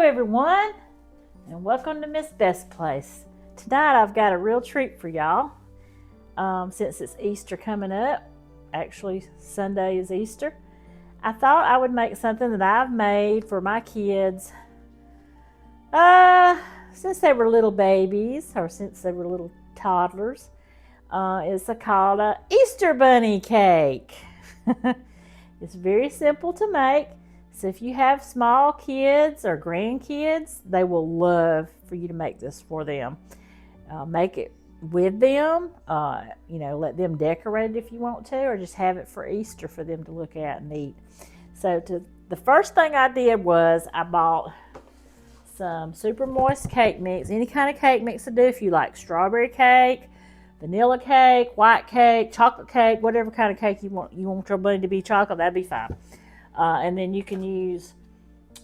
everyone, and welcome to Miss Beth's place. Tonight I've got a real treat for y'all. Since it's Easter coming up, actually Sunday is Easter, I thought I would make something that I've made for my kids since they were little babies, or since they were little toddlers. It's called a Easter bunny cake. It's very simple to make. So if you have small kids or grandkids, they will love for you to make this for them. Make it with them, let them decorate it if you want to, or just have it for Easter for them to look at and eat. So the first thing I did was I bought some super moist cake mix, any kind of cake mix to do. If you like strawberry cake, vanilla cake, white cake, chocolate cake, whatever kind of cake you want your bunny to be chocolate, that'd be fine. And then you can use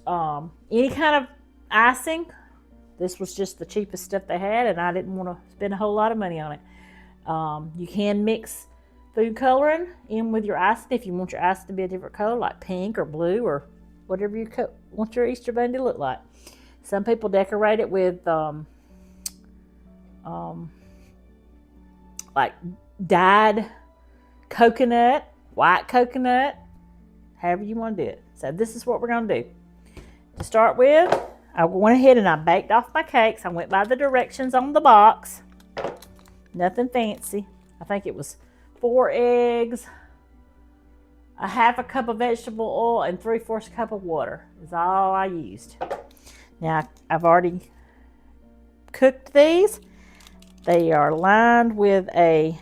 any kind of icing. This was just the cheapest stuff they had, and I didn't want to spend a whole lot of money on it. You can mix food coloring in with your icing if you want your icing to be a different color, like pink or blue or whatever you want your Easter bunny to look like. Some people decorate it with like dyed coconut, white coconut, however you want to do it. So this is what we're going to do. To start with, I went ahead and I baked off my cakes. I went by the directions on the box. Nothing fancy. I think it was 4 eggs, a half a cup of vegetable oil, and 3/4 cup of water is all I used. Now, I've already cooked these. They are lined with a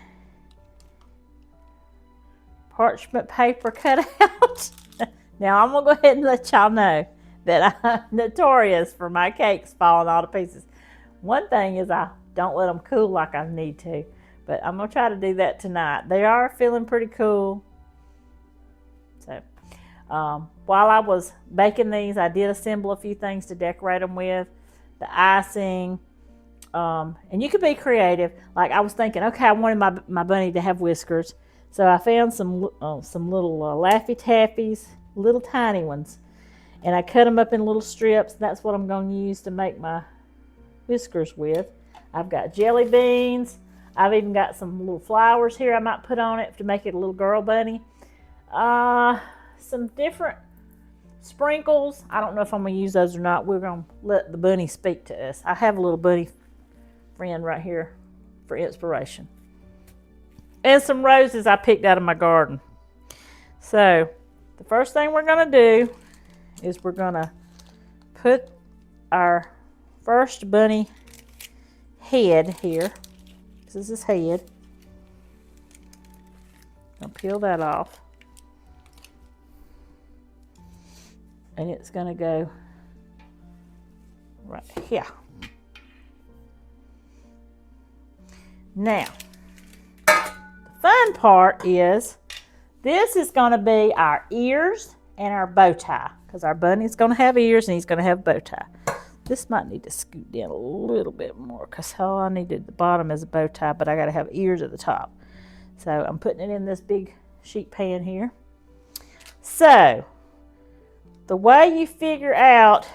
parchment paper cutout. Now, I'm going to go ahead and let y'all know that I'm notorious for my cakes falling all to pieces. One thing is I don't let them cool like I need to, but I'm going to try to do that tonight. They are feeling pretty cool. So, while I was baking these, I did assemble a few things to decorate them with. The icing, and you could be creative. Like I was thinking, okay, I wanted my bunny to have whiskers. So I found some little Laffy Taffies, little tiny ones. And I cut them up in little strips. That's what I'm going to use to make my whiskers with. I've got jelly beans. I've even got some little flowers here I might put on it to make it a little girl bunny. Some different sprinkles. I don't know if I'm going to use those or not. We're going to let the bunny speak to us. I have a little bunny friend right here for inspiration. And some roses I picked out of my garden. So the first thing we're going to do is we're going to put our first bunny head here. This is his head. I'm going to peel that off. And it's going to go right here. Now, the fun part is this is going to be our ears and our bow tie, because our bunny's going to have ears and he's going to have a bow tie. This might need to scoot down a little bit more because all I needed at the bottom is a bow tie, but I got to have ears at the top. So I'm putting it in this big sheet pan here. So the way you figure out,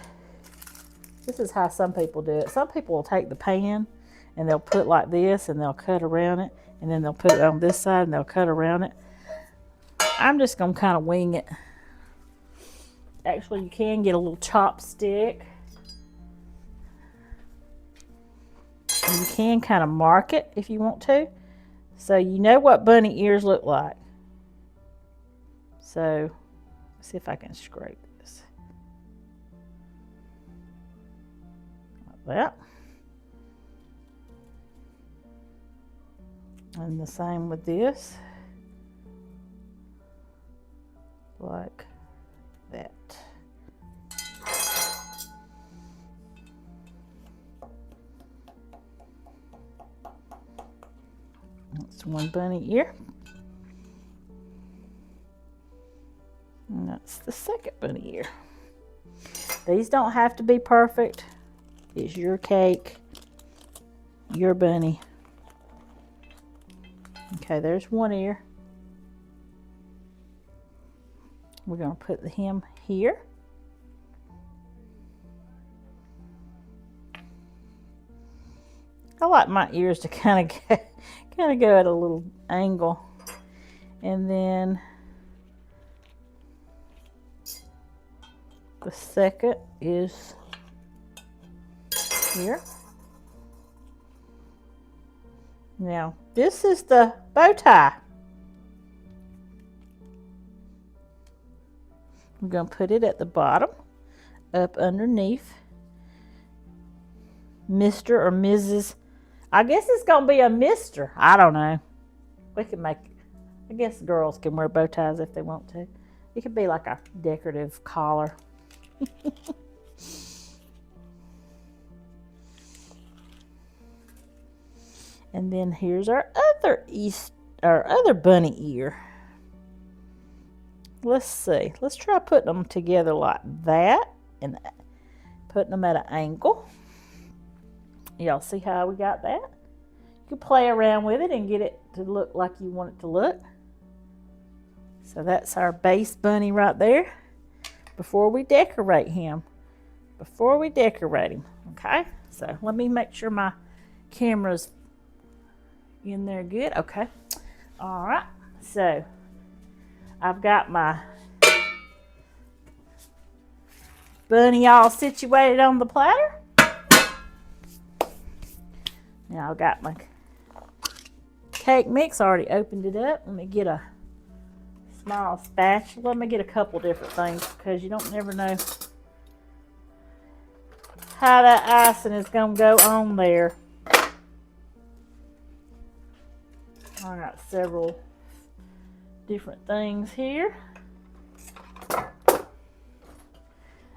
this is how some people do it. Some people will take the pan and they'll put like this and they'll cut around it, and then they'll put it on this side and they'll cut around it. I'm just going to kind of wing it. Actually, you can get a little chopstick. And you can kind of mark it if you want to. So you know what bunny ears look like. So, let's see if I can scrape this. Like that. And the same with this. Like that. That's one bunny ear. And that's the second bunny ear. These don't have to be perfect. It's your cake, your bunny. Okay, there's one ear. We're going to put him here. I like my ears to kind of go at a little angle. And then the second is here. Now, this is the bow tie. I'm going to put it at the bottom, up underneath Mr. or Mrs. I guess it's going to be a Mr. I don't know. We can make, I guess girls can wear bow ties if they want to. It could be like a decorative collar. And then here's our other bunny ear. Let's see. Let's try putting them together like that and putting them at an angle. Y'all see how we got that? You can play around with it and get it to look like you want it to look. So that's our base bunny right there. Before we decorate him. Okay? So let me make sure my camera's in there good. Okay. All right. So I've got my bunny all situated on the platter. Now I've got my cake mix. I already opened it up. Let me get a small spatula. Let me get a couple different things because you don't never know how that icing is going to go on there. I got several different things here.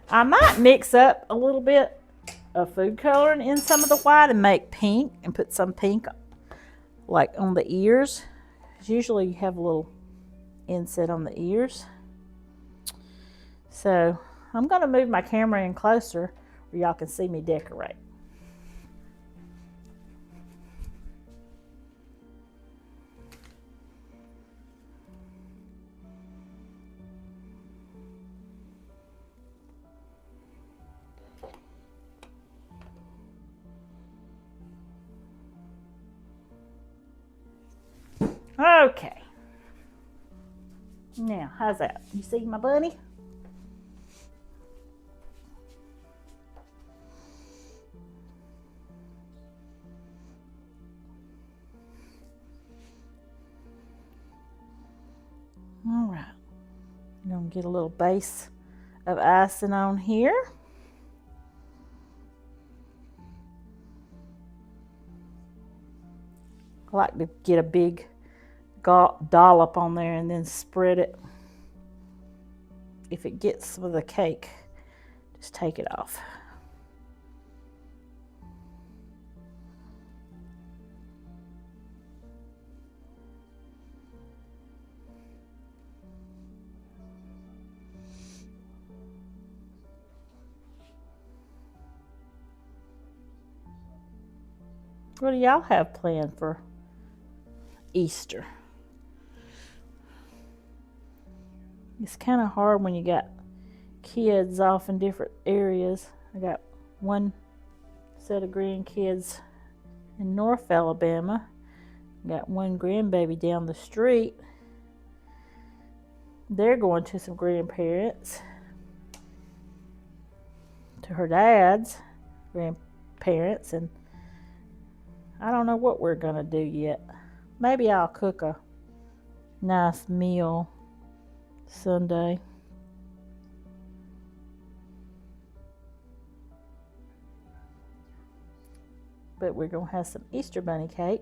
I might mix up a little bit of food coloring in some of the white and make pink and put some pink like on the ears. Usually you have a little inset on the ears. So I'm going to move my camera in closer where y'all can see me decorate. Okay. Now, how's that? You see my bunny? All right. I'm going to get a little base of icing on here. I like to get a big dollop on there and then spread it. If it gets with the cake, just take it off. What do y'all have planned for Easter? It's kind of hard when you got kids off in different areas. I got one set of grandkids in North Alabama. Got one grandbaby down the street. They're going to some grandparents, to her dad's grandparents, and I don't know what we're gonna do yet. Maybe I'll cook a nice meal Sunday. But we're gonna have some Easter bunny cake,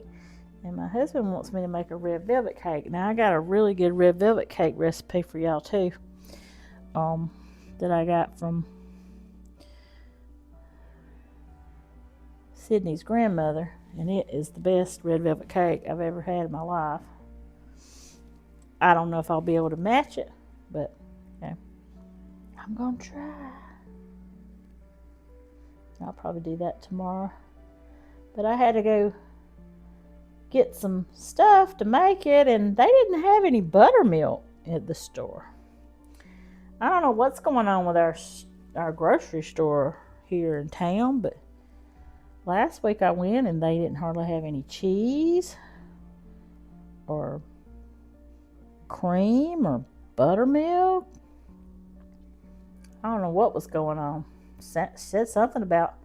and my husband wants me to make a red velvet cake. Now I got a really good red velvet cake recipe for y'all too, that I got from Sydney's grandmother, and it is the best red velvet cake I've ever had in my life. I don't know if I'll be able to match it, but okay, I'm gonna try. I'll probably do that tomorrow. But I had to go get some stuff to make it, and they didn't have any buttermilk at the store. I don't know what's going on with our grocery store here in town, but Last week I went and they didn't hardly have any cheese or cream or buttermilk. I don't know what was going on. Said something about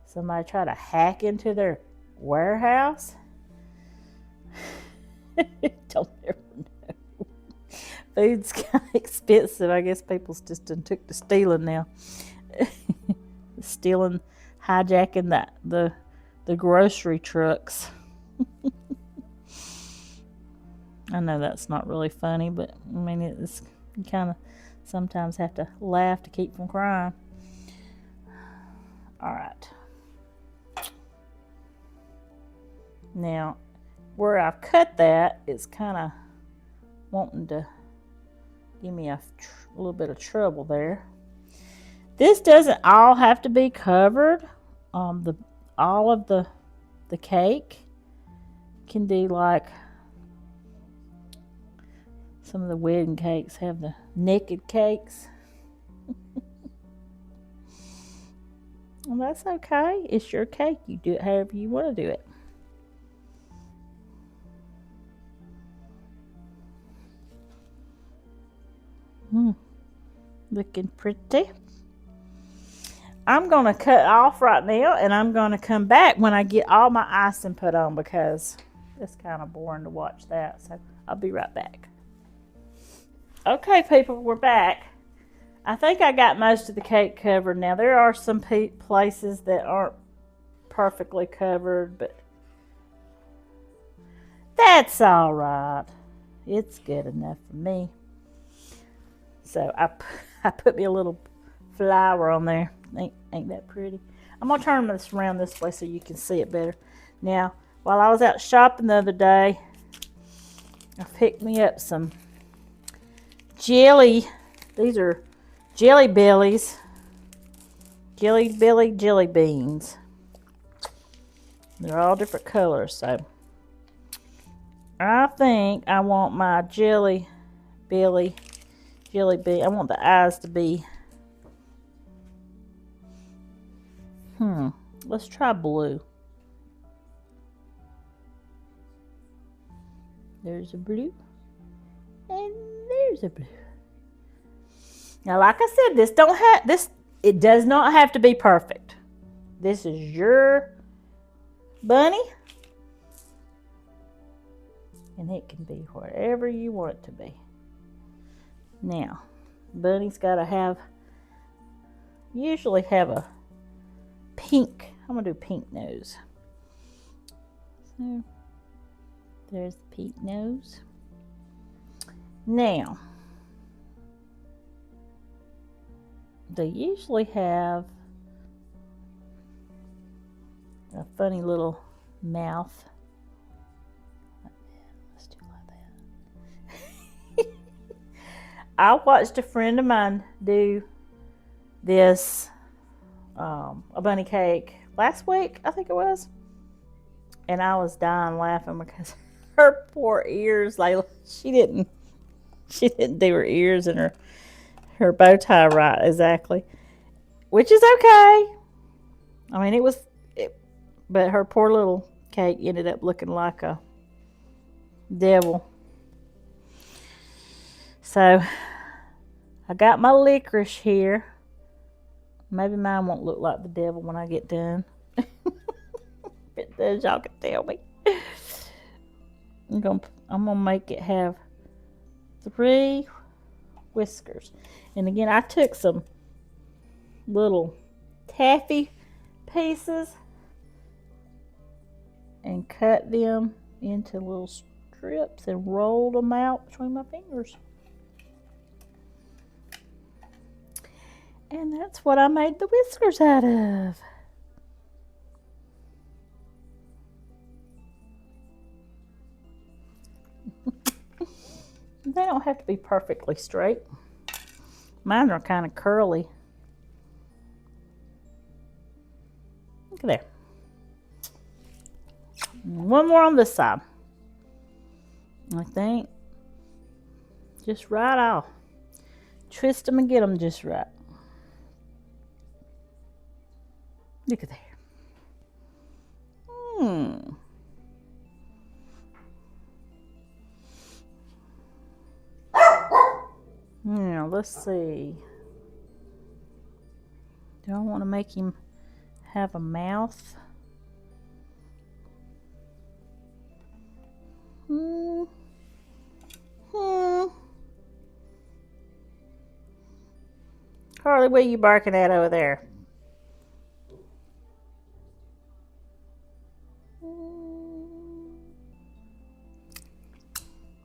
somebody trying to hack into their warehouse. Don't ever know. Food's kind of expensive. I guess people just done took to stealing now. Stealing, hijacking the grocery trucks. I know that's not really funny, but I mean it's you kind of sometimes have to laugh to keep from crying. All right. Now, where I've cut that, it's kind of wanting to give me a little bit of trouble there. This doesn't all have to be covered. All of the cake can do like some of the wedding cakes have the naked cakes. Well, that's okay. It's your cake. You do it however you want to do it. Looking pretty. I'm going to cut off right now, and I'm going to come back when I get all my icing put on because it's kind of boring to watch that. So I'll be right back. Okay, people, we're back. I think I got most of the cake covered. Now, there are some places that aren't perfectly covered, but that's all right. It's good enough for me. So I put me a little flower on there. Ain't that pretty? I'm going to turn this around this way so you can see it better. Now, while I was out shopping the other day, I picked me up some jelly. These are jelly bellies. Jelly belly jelly beans. They're all different colors, so I think I want my jelly belly jelly bean. I want the eyes to be let's try blue. There's a blue. And there's a blue. Now, like I said, it does not have to be perfect. This is your bunny. And it can be whatever you want it to be. Now, bunny's got to usually have a pink. I'm going to do pink nose. So, there's the pink nose. Now, they usually have a funny little mouth. Let's do like that. I watched a friend of mine do this, a bunny cake last week, I think it was. And I was dying laughing because her poor ears, she didn't do her ears and her bow tie right exactly, which is okay. I mean, but her poor little cake ended up looking like a devil. So I got my licorice here. Maybe mine won't look like the devil when I get done. If it does, y'all can tell me. I'm gonna make it have 3 whiskers. And again, I took some little taffy pieces and cut them into little strips and rolled them out between my fingers. And that's what I made the whiskers out of. They don't have to be perfectly straight. Mine are kind of curly. Look at there. One more on this side. I think. Just right off. Twist them and get them just right. Look at there. Now, let's see. Do I want to make him have a mouth? Harley, what are you barking at over there?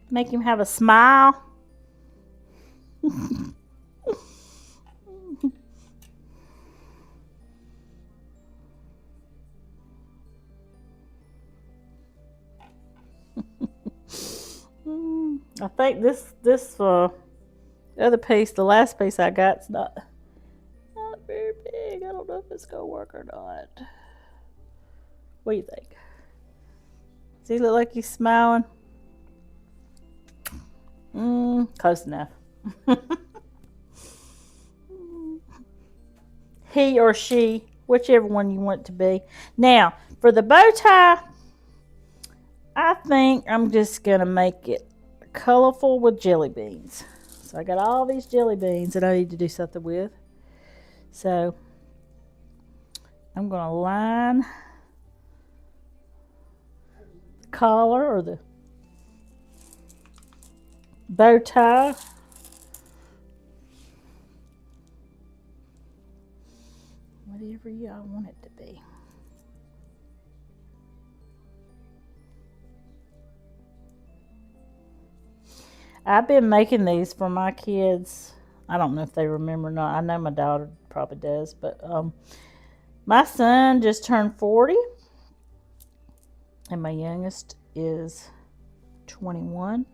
Make him have a smile. I think this other piece, the last piece I got, is not very big. I don't know if it's gonna work or not. What do you think? Does he look like he's smiling? Close enough. He or she, whichever one you want it to be. Now, for the bow tie, I think I'm just going to make it colorful with jelly beans. So I got all these jelly beans that I need to do something with. So I'm going to line the collar or the bow tie. Whatever y'all want it to be. I've been making these for my kids. I don't know if they remember or not. I know my daughter probably does, but my son just turned 40, and my youngest is 21.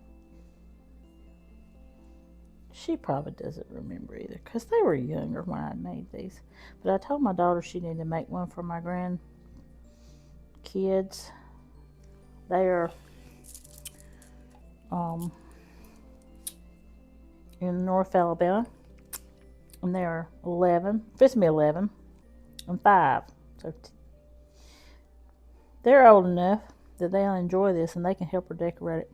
She probably doesn't remember either because they were younger when I made these. But I told my daughter she needed to make one for my grandkids. They are in North Alabama, and they are 11. Fits me 11 and 5. So they're old enough that they'll enjoy this, and they can help her decorate it.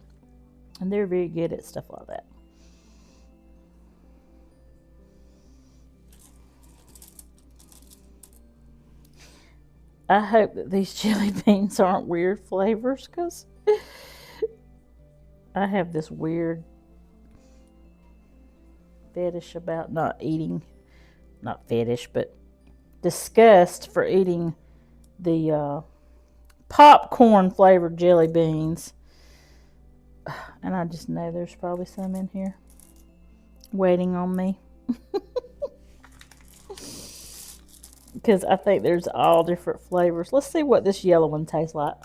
And they're very good at stuff like that. I hope that these jelly beans aren't weird flavors, because I have this weird fetish about not fetish, but disgust for eating the popcorn flavored jelly beans. And I just know there's probably some in here waiting on me. Because I think there's all different flavors. Let's see what this yellow one tastes like.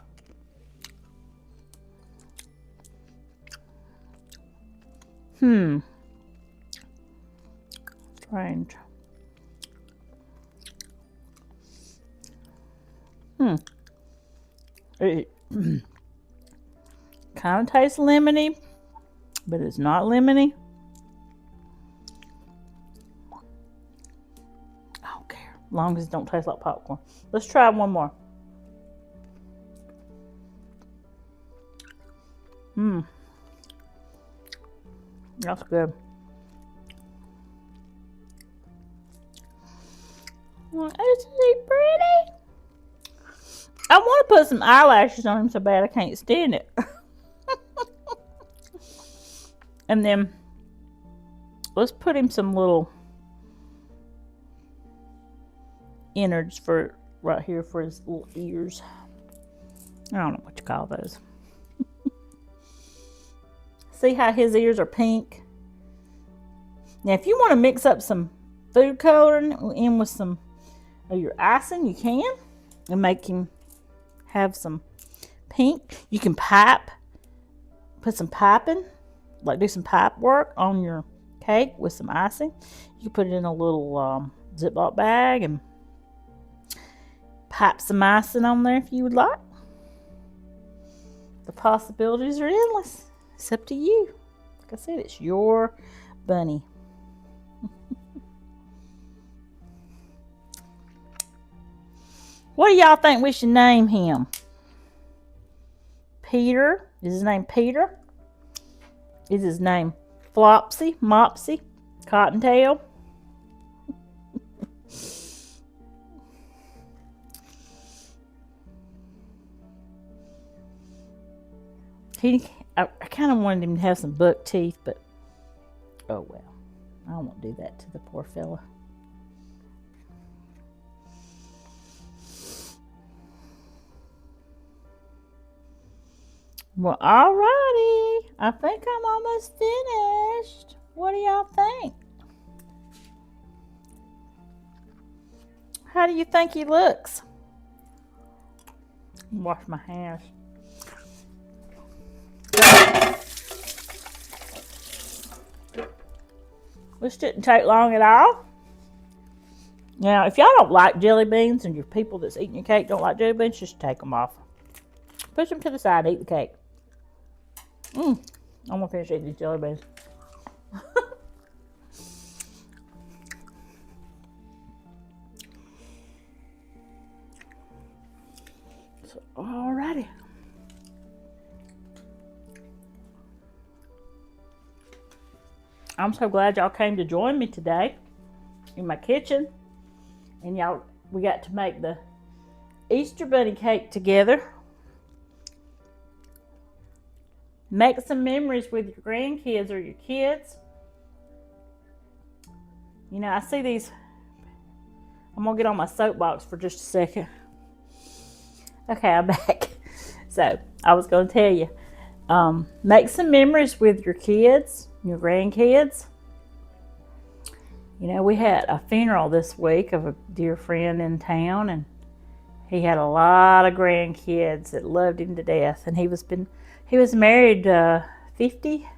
Strange. It kind of tastes lemony, but it's not lemony. I don't care, as long as it don't taste like popcorn. Let's try one more. That's good. Isn't he pretty? I want to put some eyelashes on him so bad I can't stand it. And then let's put him some little innards for right here for his little ears. I don't know what you call those. See how his ears are pink? Now, if you want to mix up some food coloring in with some of your icing, you can, and make him have some pink. You can put some piping, like do some pipe work on your cake with some icing. You can put it in a little Ziploc bag and pipe some icing on there if you would like. The possibilities are endless. It's up to you. Like I said, it's your bunny. What do y'all think we should name him? Peter. Is his name Peter? Is his name Flopsy, Mopsy, Cottontail? I kind of wanted him to have some buck teeth, but oh well. I won't do that to the poor fella. Well, alrighty. I think I'm almost finished. What do y'all think? How do you think he looks? Wash my hands. This didn't take long at all. Now, if y'all don't like jelly beans and your people that's eating your cake don't like jelly beans, just take them off. Push them to the side and eat the cake. I'm going to finish eating these jelly beans. So, alrighty. I'm so glad y'all came to join me today in my kitchen. And we got to make the Easter bunny cake together. Make some memories with your grandkids or your kids. You know, I see these. I'm going to get on my soapbox for just a second. Okay, I'm back. So, I was going to tell you. Make some memories with your kids, your grandkids. You know, we had a funeral this week of a dear friend in town, and he had a lot of grandkids that loved him to death. And he was married 50,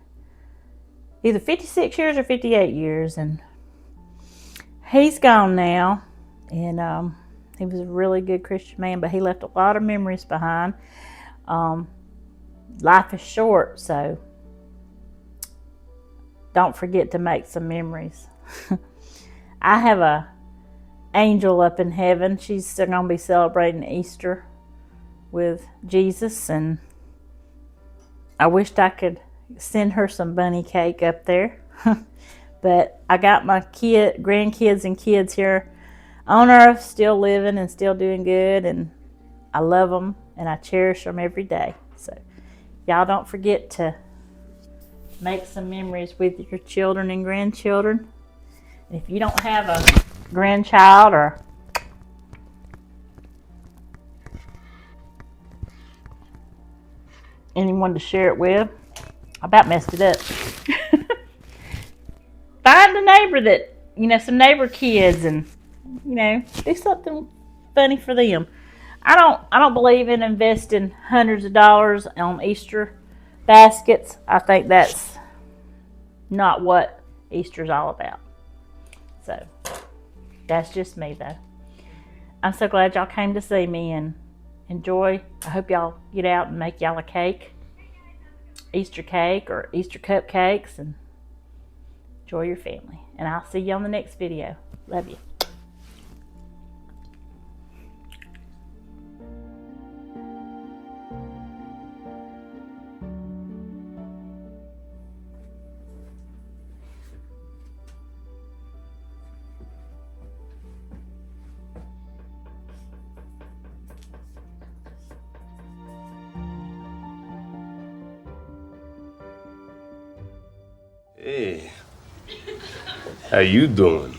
either 56 years or 58 years, and he's gone now. And he was a really good Christian man, but he left a lot of memories behind. Life is short, so don't forget to make some memories. I have a angel up in heaven. She's going to be celebrating Easter with Jesus, and I wished I could send her some bunny cake up there. But I got my grandkids and kids here on earth, still living and still doing good, and I love them and I cherish them every day. So y'all don't forget to make some memories with your children and grandchildren. If you don't have a grandchild or anyone to share it with, I about messed it up. Find a neighbor that, some neighbor kids, and, do something funny for them. I don't believe in investing hundreds of dollars on Easter baskets. I think that's not what Easter's all about. So, that's just me, though. I'm so glad y'all came to see me and enjoy. I hope y'all get out and make y'all a cake, Easter cake or Easter cupcakes, and enjoy your family. And I'll see you on the next video. Love you. Hey, how you doing?